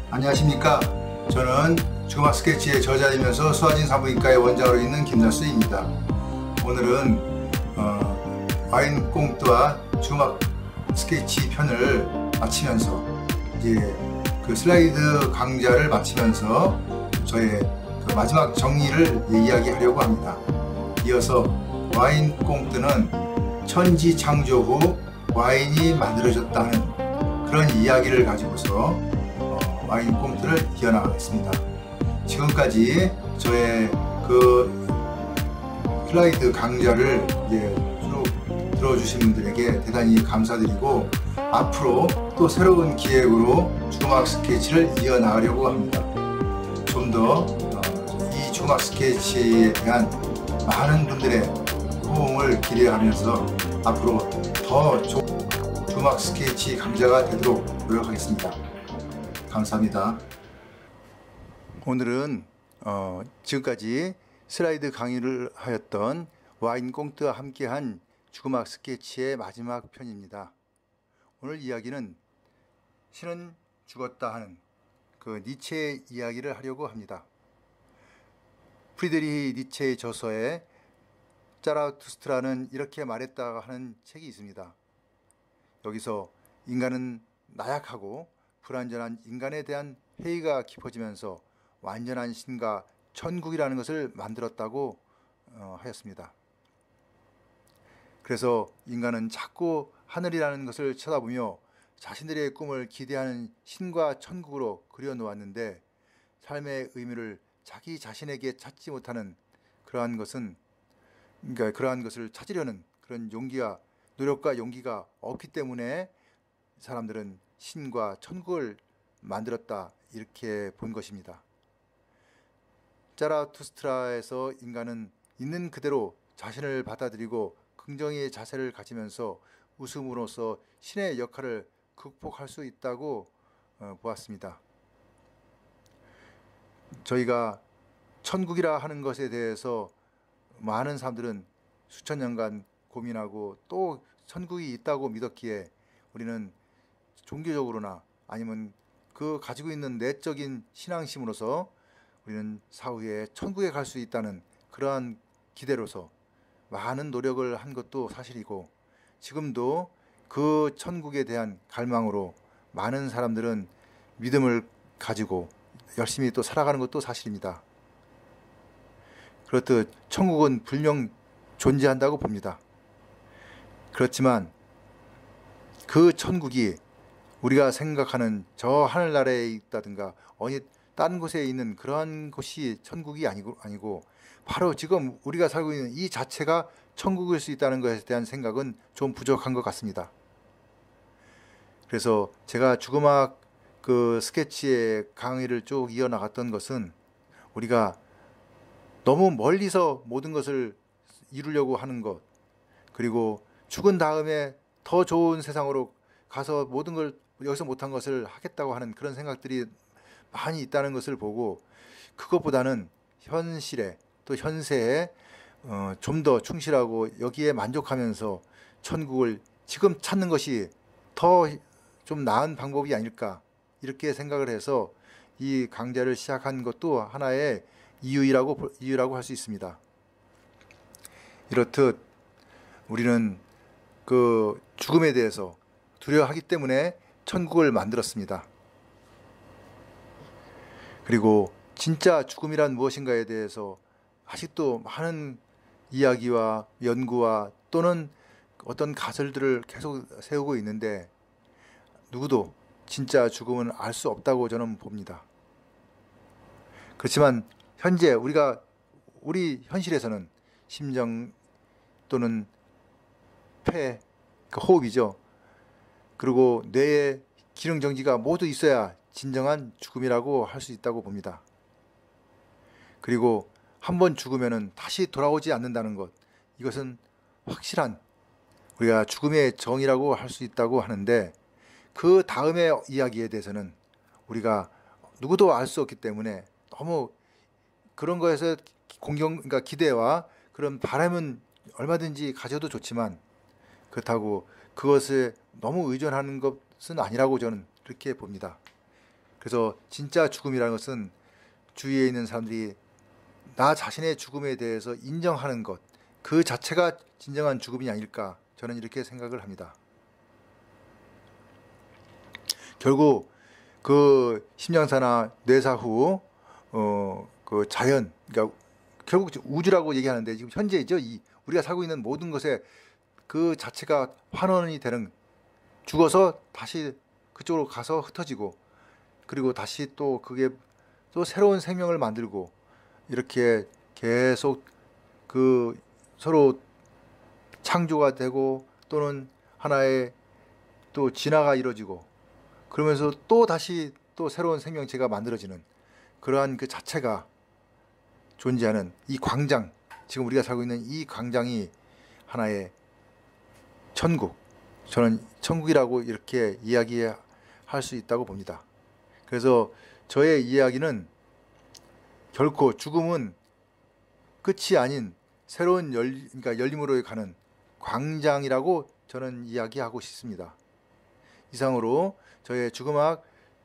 안녕하십니까. 저는 주금학 스케치의 저자이면서 수아진 산부인과의 원장으로 있는 김날수입니다. 오늘은 와인 꽁트와 주금학 스케치 편을 마치면서 이제 그 슬라이드 강좌를 마치면서 저의 그 마지막 정리를 이야기하려고 합니다. 이어서 와인 꽁트는 천지창조 후 와인이 만들어졌다는 그런 이야기를 가지고서 와인 꽁트를 이어나가겠습니다. 지금까지 저의 그 슬라이드 강좌를 이제 쭉 들어주신 분들에게 대단히 감사드리고, 앞으로 또 새로운 기획으로 주금학 스케치를 이어나가려고 합니다. 좀 더 이 주금학 스케치에 대한 많은 분들의 호응을 기대하면서 앞으로 더 좋은 주금학 스케치 강좌가 되도록 노력하겠습니다. 감사합니다. 오늘은 지금까지 슬라이드 강의를 하였던 와인 꽁트와 함께한 주금학 스케치의 마지막 편입니다. 오늘 이야기는 신은 죽었다 하는 그 니체의 이야기를 하려고 합니다. 프리드리히 니체의 저서에 자라투스트라는 이렇게 말했다 하는 책이 있습니다. 여기서 인간은 나약하고 불완전한 인간에 대한 회의가 깊어지면서 완전한 신과 천국이라는 것을 만들었다고 하였습니다. 그래서 인간은 자꾸 하늘이라는 것을 쳐다보며 자신들의 꿈을 기대하는 신과 천국으로 그려놓았는데, 삶의 의미를 자기 자신에게 찾지 못하는 그러한 것을 찾으려는 그런 노력과 용기가 없기 때문에 사람들은 신과 천국을 만들었다, 이렇게 본 것입니다. 자라투스트라에서 인간은 있는 그대로 자신을 받아들이고 긍정의 자세를 가지면서 웃음으로써 신의 역할을 극복할 수 있다고 보았습니다. 저희가 천국이라 하는 것에 대해서 많은 사람들은 수천 년간 고민하고 또 천국이 있다고 믿었기에 우리는 종교적으로나 아니면 그 가지고 있는 내적인 신앙심으로서 우리는 사후에 천국에 갈 수 있다는 그러한 기대로서 많은 노력을 한 것도 사실이고, 지금도 그 천국에 대한 갈망으로 많은 사람들은 믿음을 가지고 열심히 또 살아가는 것도 사실입니다. 그렇듯 천국은 분명 존재한다고 봅니다. 그렇지만 그 천국이 우리가 생각하는 저 하늘나라에 있다든가 어디 다른 곳에 있는 그러한 곳이 천국이 아니고 바로 지금 우리가 살고 있는 이 자체가 천국일 수 있다는 것에 대한 생각은 좀 부족한 것 같습니다. 그래서 제가 주금학 그 스케치의 강의를 쭉 이어나갔던 것은, 우리가 너무 멀리서 모든 것을 이루려고 하는 것, 그리고 죽은 다음에 더 좋은 세상으로 가서 모든 걸 여기서 못한 것을 하겠다고 하는 그런 생각들이 많이 있다는 것을 보고, 그것보다는 현실에 또 현세에 좀 더 충실하고 여기에 만족하면서 천국을 지금 찾는 것이 더 좀 나은 방법이 아닐까, 이렇게 생각을 해서 이 강좌를 시작한 것도 하나의 이유라고 할 수 있습니다. 이렇듯 우리는 그 죽음에 대해서 두려워하기 때문에 천국을 만들었습니다. 그리고 진짜 죽음이란 무엇인가에 대해서 아직도 많은 이야기와 연구와 또는 어떤 가설들을 계속 세우고 있는데, 누구도 진짜 죽음은 알 수 없다고 저는 봅니다. 그렇지만 현재 우리 현실에서는 심정 또는 폐, 그 호흡이죠. 그리고 뇌의 기능 정지가 모두 있어야 진정한 죽음이라고 할 수 있다고 봅니다. 그리고 한번 죽으면 다시 돌아오지 않는다는 것, 이것은 확실한 우리가 죽음의 정이라고 할 수 있다고 하는데, 그 다음의 이야기에 대해서는 우리가 누구도 알 수 없기 때문에 너무 그런 거에서 그러니까 기대와 그런 바람은 얼마든지 가져도 좋지만, 그렇다고 그것에 너무 의존하는 것은 아니라고 저는 그렇게 봅니다. 그래서 진짜 죽음이라는 것은 주위에 있는 사람들이 나 자신의 죽음에 대해서 인정하는 것, 그 자체가 진정한 죽음이 아닐까, 저는 이렇게 생각을 합니다. 결국 그 심장사나 뇌사 후 그 자연, 그러니까 결국 우주라고 얘기하는데, 지금 현재죠, 이 우리가 살고 있는 모든 것에 그 자체가 환원이 되는, 죽어서 다시 그쪽으로 가서 흩어지고, 그리고 다시 또 그게 또 새로운 생명을 만들고, 이렇게 계속 그 서로 창조가 되고, 또는 하나의 또 진화가 이루어지고, 그러면서 또 다시 또 새로운 생명체가 만들어지는 그러한 그 자체가 존재하는 이 광장, 지금 우리가 살고 있는 이 광장이 하나의 천국, 저는 천국이라고 이렇게 이야기할 수 있다고 봅니다. 그래서 저의 이야기는 결코 죽음은 끝이 아닌 새로운 그러니까 열림으로 가는 광장이라고 저는 이야기하고 싶습니다. 이상으로 저의 죽음학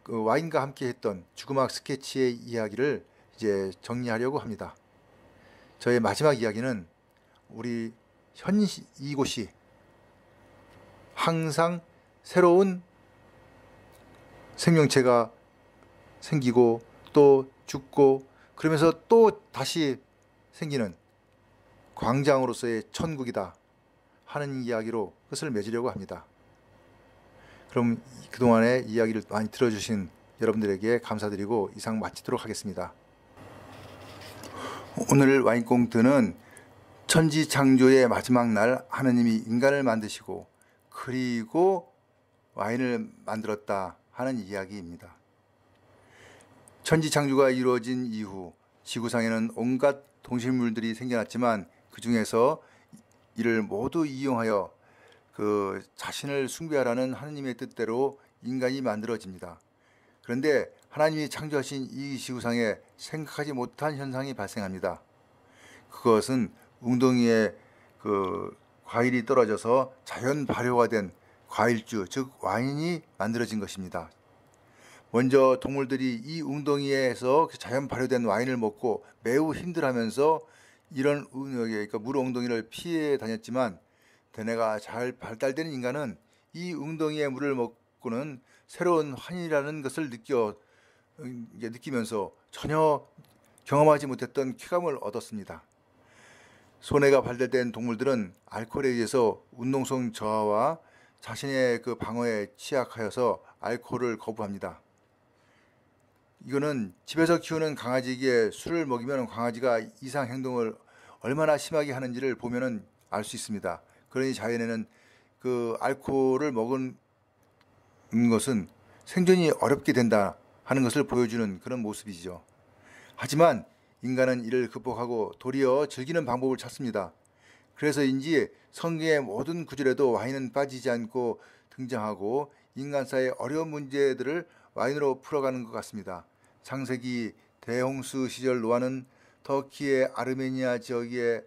그 와인과 함께 했던 죽음학 스케치의 이야기를 이제 정리하려고 합니다. 저의 마지막 이야기는 우리 이곳이 항상 새로운 생명체가 생기고 또 죽고, 그러면서 또 다시 생기는 광장으로서의 천국이다 하는 이야기로 끝을 맺으려고 합니다. 그럼 그동안의 이야기를 많이 들어주신 여러분들에게 감사드리고 이상 마치도록 하겠습니다. 오늘 와인꽁트는 천지창조의 마지막 날 하느님이 인간을 만드시고 그리고 와인을 만들었다 하는 이야기입니다. 천지창조가 이루어진 이후 지구상에는 온갖 동식물들이 생겨났지만 그 중에서 이를 모두 이용하여 그 자신을 숭배하라는 하느님의 뜻대로 인간이 만들어집니다. 그런데 하나님이 창조하신 이 지구상에 생각하지 못한 현상이 발생합니다. 그것은 웅덩이에 그 과일이 떨어져서 자연 발효가 된 과일주, 즉 와인이 만들어진 것입니다. 먼저 동물들이 이 웅덩이에서 자연 발효된 와인을 먹고 매우 힘들어하면서 이런 그러니까 물 웅덩이를 피해 다녔지만, 대뇌가 잘 발달된 인간은 이 웅덩이의 물을 먹고는 새로운 환희라는 것을 느끼면서 전혀 경험하지 못했던 쾌감을 얻었습니다. 소뇌가 발달된 동물들은 알코올에 의해서 운동성 저하와 자신의 그 방어에 취약하여서 알코올을 거부합니다. 이거는 집에서 키우는 강아지에게 술을 먹이면 강아지가 이상 행동을 얼마나 심하게 하는지를 보면은 알 수 있습니다. 그러니 자연에는 그 알코올을 먹은 것은 생존이 어렵게 된다 하는 것을 보여주는 그런 모습이죠. 하지만 인간은 이를 극복하고 도리어 즐기는 방법을 찾습니다. 그래서인지 성경의 모든 구절에도 와인은 빠지지 않고 등장하고 인간사의 어려운 문제들을 와인으로 풀어가는 것 같습니다. 창세기 대홍수 시절 노아는 터키의 아르메니아 지역의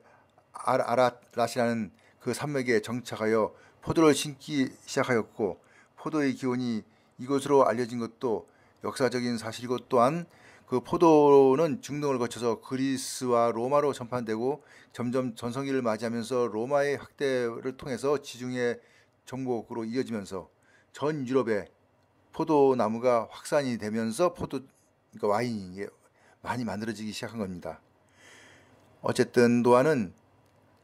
아라랏이라는 그 산맥에 정착하여 포도를 심기 시작하였고, 포도의 기원이 이것으로 알려진 것도 역사적인 사실이고, 또한 그 포도는 중동을 거쳐서 그리스와 로마로 전파되고 점점 전성기를 맞이하면서 로마의 확대를 통해서 지중해 정복으로 이어지면서 전 유럽에 포도나무가 확산이 되면서 그러니까 와인이 많이 만들어지기 시작한 겁니다. 어쨌든 노아는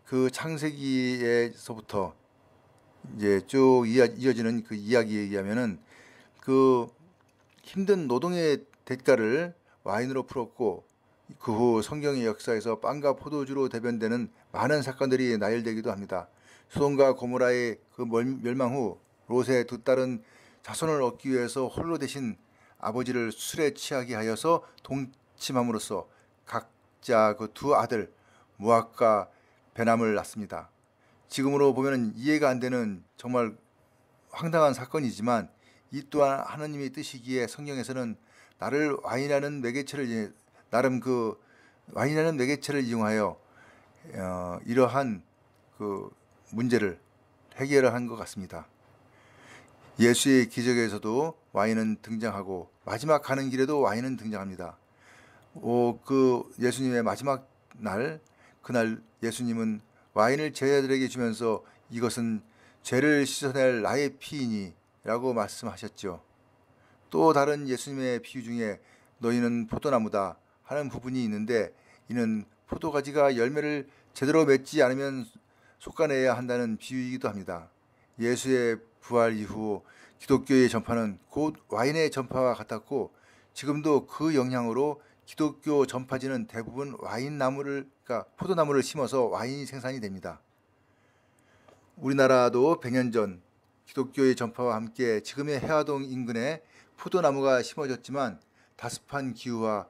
그 창세기에서부터 이제 쭉 이어지는 그 이야기에 의하면은 그 힘든 노동의 대가를 와인으로 풀었고, 그 후 성경의 역사에서 빵과 포도주로 대변되는 많은 사건들이 나열되기도 합니다. 소돔과 고모라의 그 멸망 후 롯의 두 딸은 자손을 얻기 위해서 홀로 대신 아버지를 술에 취하게 하여서 동침함으로써 각자 그 두 아들 모압과 베남을 낳습니다. 지금으로 보면 이해가 안 되는 정말 황당한 사건이지만, 이 또한 하나님의 뜻이기에 성경에서는 나를 와인이라는 매개체를 나름 그 와인이라는 매개체를 이용하여 이러한 그 문제를 해결을 한 것 같습니다. 예수의 기적에서도 와인은 등장하고 마지막 가는 길에도 와인은 등장합니다. 그 예수님의 마지막 날, 그날 예수님은 와인을 제자들에게 주면서 이것은 죄를 씻어낼 나의 피이니 라고 말씀하셨죠. 또 다른 예수님의 비유 중에 너희는 포도나무다 하는 부분이 있는데, 이는 포도가지가 열매를 제대로 맺지 않으면 솎아내야 한다는 비유이기도 합니다. 예수의 부활 이후 기독교의 전파는 곧 와인의 전파와 같았고, 지금도 그 영향으로 기독교 전파지는 대부분 그러니까 포도나무를 심어서 와인이 생산이 됩니다. 우리나라도 100년 전 기독교의 전파와 함께 지금의 해화동 인근에 포도나무가 심어졌지만, 다습한 기후와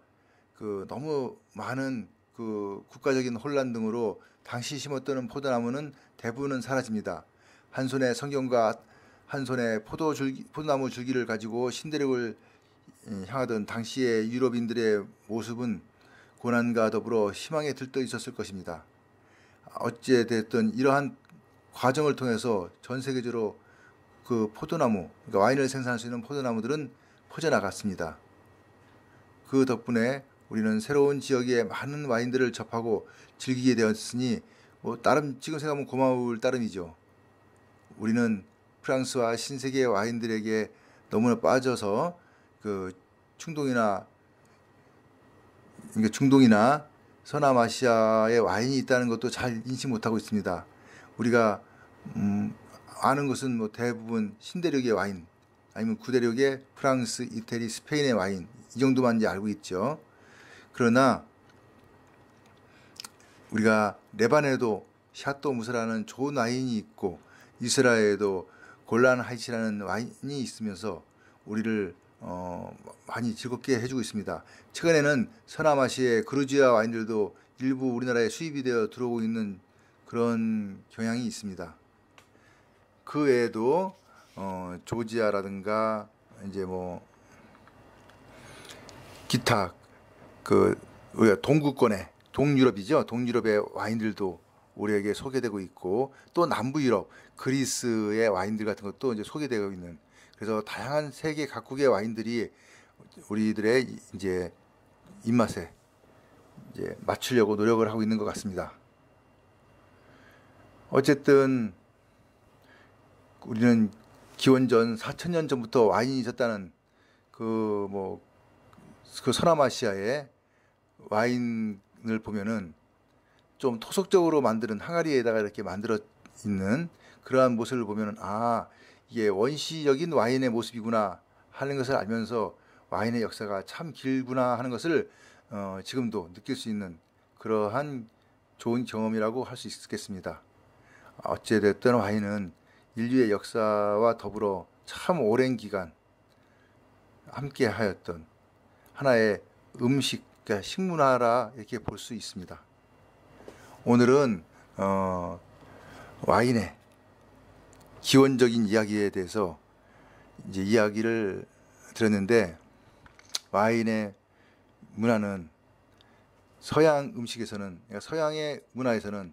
너무 많은 국가적인 혼란 등으로 당시 심었던 포도나무는 대부분은 사라집니다. 한 손에 성경과 한 손에 포도나무 줄기를 가지고 신대륙을 향하던 당시의 유럽인들의 모습은 고난과 더불어 희망에 들떠 있었을 것입니다. 어찌됐든 이러한 과정을 통해서 전 세계적으로 포도나무, 그러니까 와인을 생산할 수 있는 포도나무들은 퍼져나갔습니다. 그 덕분에 우리는 새로운 지역의 많은 와인들을 접하고 즐기게 되었으니 지금 생각하면 고마울 따름이죠. 우리는 프랑스와 신세계 와인들에게 너무나 빠져서 중동이나 서남아시아에 와인이 있다는 것도 잘 인식 못하고 있습니다. 우리가 아는 것은 대부분 신대륙의 와인, 아니면 구대륙의 프랑스, 이태리, 스페인의 와인, 이 정도만 이제 알고 있죠. 그러나 우리가 레바논에도 샤또 무스라는 좋은 와인이 있고, 이스라엘에도 골란 하이치라는 와인이 있으면서 우리를 많이 즐겁게 해주고 있습니다. 최근에는 서남아시아의 그루지아 와인들도 일부 우리나라에 수입이 되어 들어오고 있는 그런 경향이 있습니다. 그 외에도 조지아라든가 이제 기타 우리가 동구권의 동유럽이죠. 동유럽의 와인들도 우리에게 소개되고 있고, 또 남부 유럽, 그리스의 와인들 같은 것도 이제 소개되고 있는, 그래서 다양한 세계 각국의 와인들이 우리들의 이제 입맛에 이제 맞추려고 노력을 하고 있는 것 같습니다. 어쨌든 우리는 기원전 4000년 전부터 와인이 있었다는 서남아시아의 와인을 보면은 좀 토속적으로 만드는 항아리에다가 이렇게 만들어 있는 그러한 모습을 보면은 이게 원시적인 와인의 모습이구나 하는 것을 알면서 와인의 역사가 참 길구나 하는 것을 지금도 느낄 수 있는 그러한 좋은 경험이라고 할 수 있겠습니다. 어찌됐든 와인은 인류의 역사와 더불어 참 오랜 기간 함께 하였던 하나의 음식, 그러니까 식문화라 이렇게 볼 수 있습니다. 오늘은 와인의 기원적인 이야기에 대해서 이제 이야기를 드렸는데, 와인의 문화는 서양 음식에서는, 그러니까 서양의 문화에서는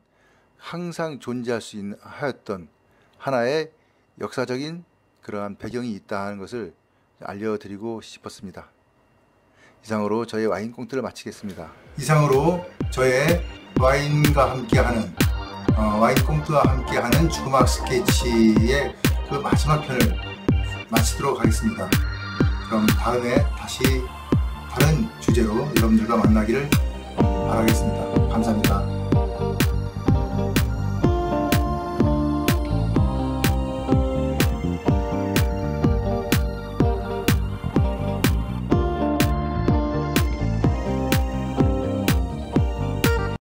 항상 존재할 수 하였던 하나의 역사적인 그러한 배경이 있다는 것을 알려드리고 싶었습니다. 이상으로 저의 와인 꽁트를 마치겠습니다. 이상으로 저의 와인과 함께하는 와인 꽁트와 함께하는 주막 스케치의 그 마지막 편을 마치도록 하겠습니다. 그럼 다음에 다시 다른 주제로 여러분들과 만나기를 바라겠습니다. 감사합니다.